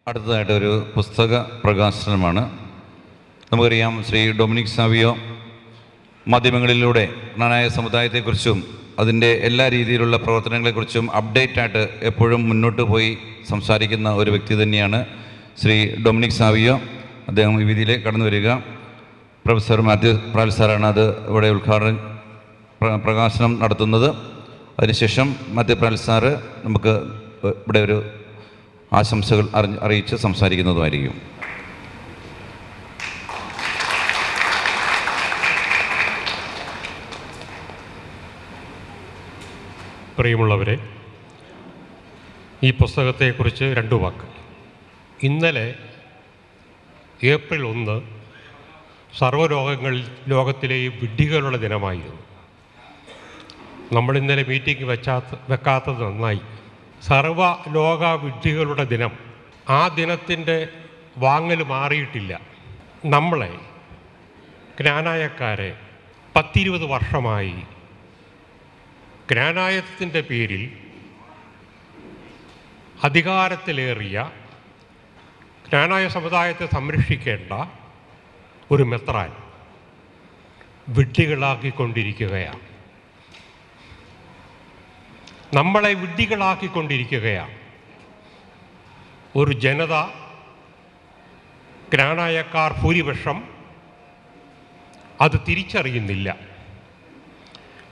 അടുത്തതായിട്ടൊരു പുസ്തക പ്രകാശനമാണ്. നമുക്കറിയാം, Shri Dominic Savio മാധ്യമങ്ങളിലൂടെ ജ്ഞാനായ സമുദായത്തെക്കുറിച്ചും അതിൻ്റെ എല്ലാ രീതിയിലുള്ള പ്രവർത്തനങ്ങളെക്കുറിച്ചും അപ്ഡേറ്റായിട്ട് എപ്പോഴും മുന്നോട്ട് പോയി സംസാരിക്കുന്ന ഒരു വ്യക്തി തന്നെയാണ് ശ്രീ ഡൊമിനിക് സാവിയോ. അദ്ദേഹം ഈ വേദിയിലേക്ക് കടന്നു വരിക. പ്രൊഫസർ മാത്യു പ്രാൽ സാറാണ് അത് ഇവിടെ പ്രകാശനം നടത്തുന്നത്. അതിനുശേഷം മാത്യു പ്രാൽ സാറ് നമുക്ക് ഇവിടെ ഒരു ആശംസകൾ അറിയിച്ച് സംസാരിക്കുന്നതുമായിരിക്കും. പ്രിയമുള്ളവരെ, ഈ പുസ്തകത്തെക്കുറിച്ച് 2 വാക്ക്. ഇന്നലെ ഏപ്രിൽ 1 ലോകത്തിലെയും വിഡ്ഢികളുടെ ദിനമായിരുന്നു. നമ്മളിന്നലെ മീറ്റിംഗ് വെക്കാത്തത് നന്നായി. ലോക വിഡ്ഢികളുടെ ദിനം, ആ ദിനത്തിൻ്റെ വാങ്ങൽ മാറിയിട്ടില്ല. നമ്മളെ ജ്ഞാനായക്കാരെ 10-20 വർഷമായി ജ്ഞാനായത്തിൻ്റെ പേരിൽ അധികാരത്തിലേറിയ ജ്ഞാനായ സമുദായത്തെ സംരക്ഷിക്കേണ്ട ഒരു മെത്രാൻ വിഡ്ഢികളാക്കിക്കൊണ്ടിരിക്കുകയാണ്. നമ്മളെ വിഡ്ഢികളാക്കിക്കൊണ്ടിരിക്കുകയാണ്. ഒരു ജനത, ജ്ഞാനായക്കാർ ഭൂരിപക്ഷം അത് തിരിച്ചറിയുന്നില്ല.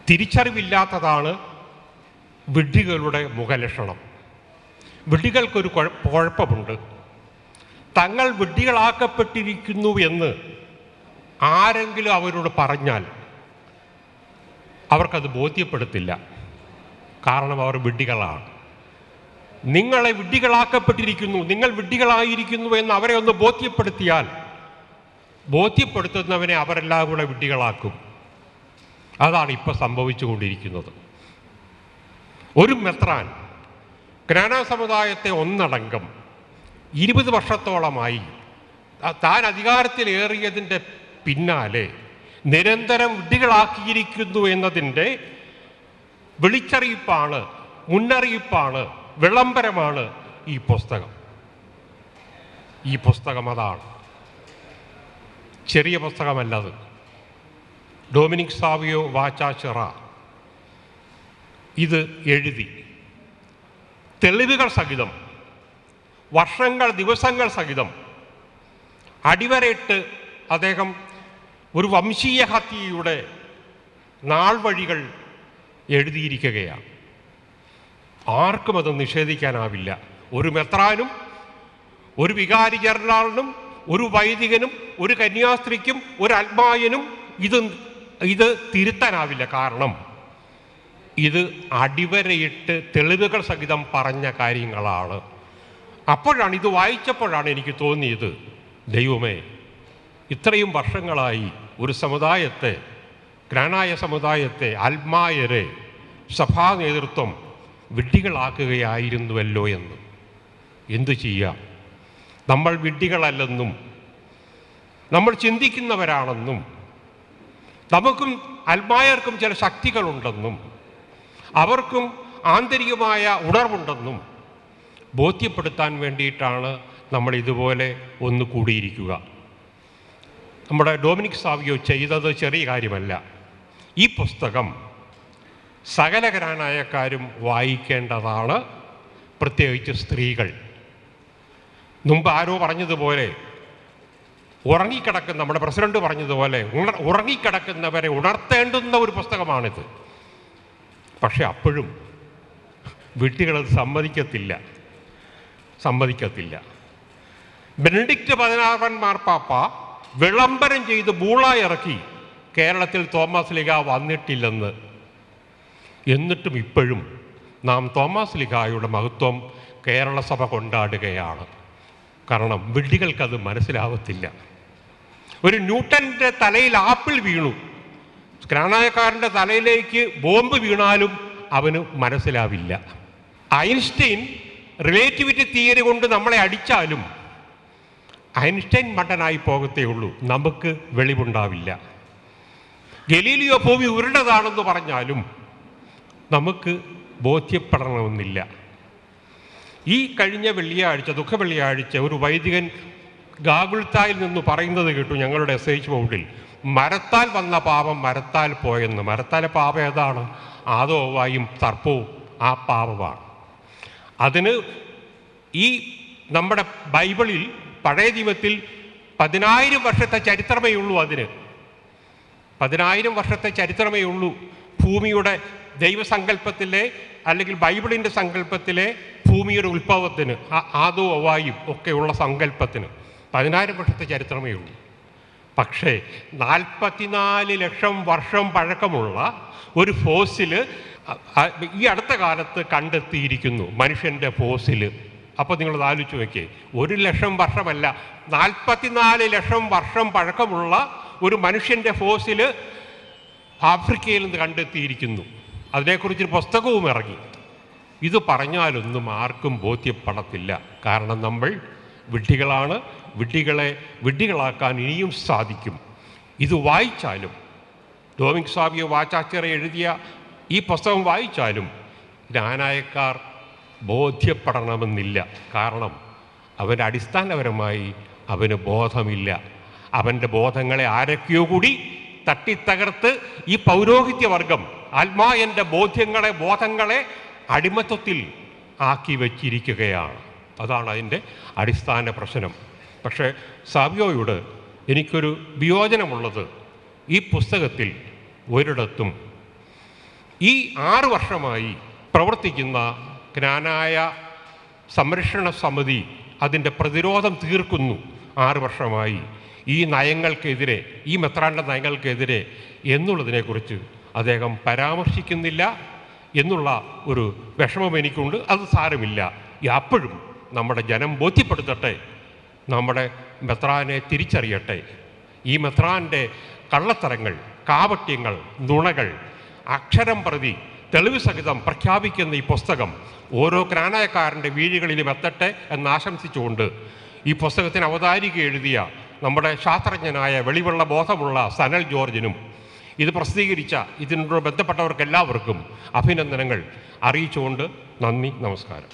തിരിച്ചറിവില്ലാത്തതാണ് വിഡ്ഢികളുടെ മുഖലക്ഷണം. വിഡ്ഢികൾക്കൊരു കുഴപ്പമുണ്ട്. തങ്ങൾ വിഡ്ഢികളാക്കപ്പെട്ടിരിക്കുന്നു എന്ന് ആരെങ്കിലും അവരോട് പറഞ്ഞാൽ അവർക്കത് ബോധ്യപ്പെടുത്തില്ല. കാരണം അവർ വിഡ്ഢികളാണ്. നിങ്ങളെ വിഡ്ഢികളാക്കപ്പെട്ടിരിക്കുന്നു, നിങ്ങൾ വിഡ്ഢികളായിരിക്കുന്നു എന്ന് അവരെ ഒന്ന് ബോധ്യപ്പെടുത്തിയാൽ ബോധ്യപ്പെടുത്തുന്നവനെ അവരെല്ലാം കൂടെ വിഡ്ഢികളാക്കും. അതാണ് ഇപ്പോൾ സംഭവിച്ചുകൊണ്ടിരിക്കുന്നത്. ഒരു മെത്രാൻ ജ്ഞാന സമുദായത്തെ ഒന്നടങ്കം 20 വർഷത്തോളമായി താൻ അധികാരത്തിലേറിയതിൻ്റെ പിന്നാലെ നിരന്തരം വിഡ്ഢികളാക്കിയിരിക്കുന്നു എന്നതിൻ്റെ വിളിച്ചറിയിപ്പാണ്, മുന്നറിയിപ്പാണ്, വിളംബരമാണ് ഈ പുസ്തകം. ഈ പുസ്തകം അതാണ്. ചെറിയ പുസ്തകമല്ലത്. ഡൊമിനിക് സാവിയോ വാച്ചാച്ചിറ ഇത് എഴുതി തെളിവുകൾ സഹിതം, വർഷങ്ങൾ, ദിവസങ്ങൾ സഹിതം അടിവരയിട്ട് അദ്ദേഹം ഒരു വംശീയ ഹത്യയുടെ നാൾ വഴികൾ എഴുതിയിരിക്കുകയാണ്. ആർക്കും അത് നിഷേധിക്കാനാവില്ല. ഒരു മെത്രാനും, ഒരു വികാരി ജനറാളിനും, ഒരു വൈദികനും, ഒരു കന്യാസ്ത്രീക്കും, ഒരു അൽമായനും ഇത് തിരുത്താനാവില്ല. കാരണം ഇത് അടിവരയിട്ട് തെളിവുകൾ സഹിതം പറഞ്ഞ കാര്യങ്ങളാണ്. അപ്പോഴാണ്, ഇത് വായിച്ചപ്പോഴാണ് എനിക്ക് തോന്നിയത്, ദൈവമേ, ഇത്രയും വർഷങ്ങളായി ഒരു സമുദായത്തെ, ജ്ഞാനായ സമുദായത്തെ, അൽമായരെ സഭാ നേതൃത്വം വിഡ്ഢികളാക്കുകയായിരുന്നുവല്ലോ എന്ന്. എന്തു ചെയ്യാം? നമ്മൾ വിഡ്ഢികളല്ലെന്നും നമ്മൾ ചിന്തിക്കുന്നവരാണെന്നും നമുക്കും അൽമായർക്കും ചില ശക്തികളുണ്ടെന്നും അവർക്കും ആന്തരികമായ ഉണർവുണ്ടെന്നും ബോധ്യപ്പെടുത്താൻ വേണ്ടിയിട്ടാണ് നമ്മൾ ഇതുപോലെ ഒന്ന് കൂടിയിരിക്കുക. നമ്മുടെ ഡൊമിനിക് സാവിയോ ചെയ്തത് ചെറിയ കാര്യമല്ല. ഈ പുസ്തകം സകല ജ്ഞാനായക്കാരും വായിക്കേണ്ടതാണ്, പ്രത്യേകിച്ച് സ്ത്രീകൾ. മുമ്പ് ആരോ പറഞ്ഞതുപോലെ ഉറങ്ങിക്കിടക്കുന്ന, നമ്മുടെ പ്രസിഡന്റ് പറഞ്ഞതുപോലെ ഉറങ്ങിക്കിടക്കുന്നവരെ ഉണർത്തേണ്ടുന്ന ഒരു പുസ്തകമാണിത്. പക്ഷെ അപ്പോഴും വിഡ്ഢികളത് സമ്മതിക്കത്തില്ല. ബെനഡിക്റ്റ് 16 മാർപ്പാപ്പ വിളംബരം ചെയ്ത് ബൂളായിറക്കി കേരളത്തിൽ തോമസ് ലീഗ വന്നിട്ടില്ലെന്ന്. എന്നിട്ടും ഇപ്പോഴും നാം തോമസ് ലീഗായുടെ മഹത്വം കേരള സഭ കൊണ്ടാടുകയാണ്. കാരണം വിഡ്ഢികൾക്കത് മനസ്സിലാവത്തില്ല. ഒരു ന്യൂട്ടൻ്റെ തലയിൽ ആപ്പിൾ വീണു, ജ്ഞാനായക്കാരൻ്റെ തലയിലേക്ക് ബോംബ് വീണാലും അവന് മനസ്സിലാവില്ല. ഐൻസ്റ്റൈൻ റിലേറ്റിവിറ്റി തിയറി കൊണ്ട് നമ്മളെ അടിച്ചാലും ഐൻസ്റ്റൈൻ മണ്ടനായി പോകത്തേ ഉള്ളൂ, നമുക്ക് വെളിവുണ്ടാവില്ല. ഗലീലിയോ ഭൂമി ഉരുണ്ടതാണെന്ന് പറഞ്ഞാലും നമുക്ക് ബോധ്യപ്പെടണമെന്നില്ല. ഈ കഴിഞ്ഞ വെള്ളിയാഴ്ച ദുഃഖവെള്ളിയാഴ്ച ഒരു വൈദികൻ ഗാഗുൽത്തായിൽ നിന്ന് പറയുന്നത് കേട്ടു ഞങ്ങളുടെ SH ബോർഡിൽ, മരത്താൽ വന്ന പാപം മരത്താൽ പോയെന്ന്. മരത്താലെ പാപം ഏതാണ്? ആദോവായും സർപ്പവും ആ പാപമാണ്. അതിന് ഈ നമ്മുടെ ബൈബിളിൽ പഴയ നിയമത്തിൽ 10,000 വർഷത്തെ ചരിത്രമേ ഉള്ളൂ. അതിന് 10,000 വർഷത്തെ ചരിത്രമേ ഉള്ളൂ. ഭൂമിയുടെ ദൈവസങ്കല്പത്തിലെ അല്ലെങ്കിൽ ബൈബിളിൻ്റെ സങ്കല്പത്തിലെ ഭൂമിയുടെ ഉത്ഭവത്തിന്, ആദോ അവ്വായും ഒക്കെയുള്ള സങ്കല്പത്തിന് 10,000 വർഷത്തെ ചരിത്രമേ ഉള്ളൂ. പക്ഷേ 44 ലക്ഷം വർഷം പഴക്കമുള്ള ഒരു ഫോസില് ഈ അടുത്ത കാലത്ത് കണ്ടെത്തിയിരിക്കുന്നു, മനുഷ്യൻ്റെ ഫോസില്. അപ്പോൾ നിങ്ങൾ ആലോചിച്ച് നോക്കിയേ, 1 ലക്ഷം വർഷമല്ല, 44 ലക്ഷം വർഷം പഴക്കമുള്ള ഒരു മനുഷ്യൻ്റെ ഫോസില് ആഫ്രിക്കയിൽ നിന്ന് കണ്ടെത്തിയിരിക്കുന്നു. അതിനെക്കുറിച്ചൊരു പുസ്തകവും ഇറങ്ങി. ഇത് പറഞ്ഞാലൊന്നും ആർക്കും ബോധ്യപ്പെടത്തില്ല. കാരണം നമ്മൾ വിഡ്ഢികളാണ്. വിഡ്ഢികളെ വിഡ്ഢികളാക്കാൻ ഇനിയും സാധിക്കും. ഇത് വായിച്ചാലും, ഡൊമിനിക് സാവിയോ വാച്ചാച്ചേറെ എഴുതിയ ഈ പുസ്തകം വായിച്ചാലും ജ്ഞാനായക്കാർ ബോധ്യപ്പെടണമെന്നില്ല. കാരണം അവൻ്റെ അടിസ്ഥാനപരമായി അവന് ബോധമില്ല. അവൻ്റെ ബോധങ്ങളെ ആരൊക്കെയോ കൂടി തട്ടിത്തകർത്ത് ഈ പൗരോഹിത്യവർഗം ആത്മായൻ്റെ ബോധങ്ങളെ അടിമത്തത്തിൽ ആക്കി വച്ചിരിക്കുകയാണ്. അതാണ് അതിൻ്റെ അടിസ്ഥാന പ്രശ്നം. പക്ഷേ സാവിയോയോട് എനിക്കൊരു വിയോജനമുള്ളത്, ഈ പുസ്തകത്തിൽ ഒരിടത്തും ഈ 6 വർഷമായി പ്രവർത്തിക്കുന്ന ജ്ഞാനായ സംരക്ഷണ സമിതി അതിൻ്റെ പ്രതിരോധം തീർക്കുന്നു 6 വർഷമായി ഈ നയങ്ങൾക്കെതിരെ, ഈ മെത്രാൻ്റെ നയങ്ങൾക്കെതിരെ എന്നുള്ളതിനെക്കുറിച്ച് അദ്ദേഹം പരാമർശിക്കുന്നില്ല എന്നുള്ള ഒരു വിഷമം എനിക്കുണ്ട്. അത് സാരമില്ല. അപ്പോഴും നമ്മുടെ ജനം ബോധ്യപ്പെടുത്തട്ടെ, നമ്മുടെ മെത്രാനെ തിരിച്ചറിയട്ടെ. ഈ മെത്രാൻ്റെ കള്ളത്തരങ്ങൾ, കാപട്യങ്ങൾ, നുണകൾ അക്ഷരം പ്രതി തെളിവ് സഹിതം പ്രഖ്യാപിക്കുന്ന ഈ പുസ്തകം ഓരോ ജ്ഞാനായക്കാരൻ്റെ വീഴുകളിലും എത്തട്ടെ എന്നാശംസിച്ചുകൊണ്ട് ഈ പുസ്തകത്തിന് അവതാരിക എഴുതിയ നമ്മുടെ ശാസ്ത്രജ്ഞനായ വെളിവുള്ള ബോധമുള്ള സനൽ ജോർജിനും ഇത് പ്രസിദ്ധീകരിച്ച ഇതിനോട് ബന്ധപ്പെട്ടവർക്കെല്ലാവർക്കും അഭിനന്ദനങ്ങൾ അറിയിച്ചുകൊണ്ട് നന്ദി, നമസ്കാരം.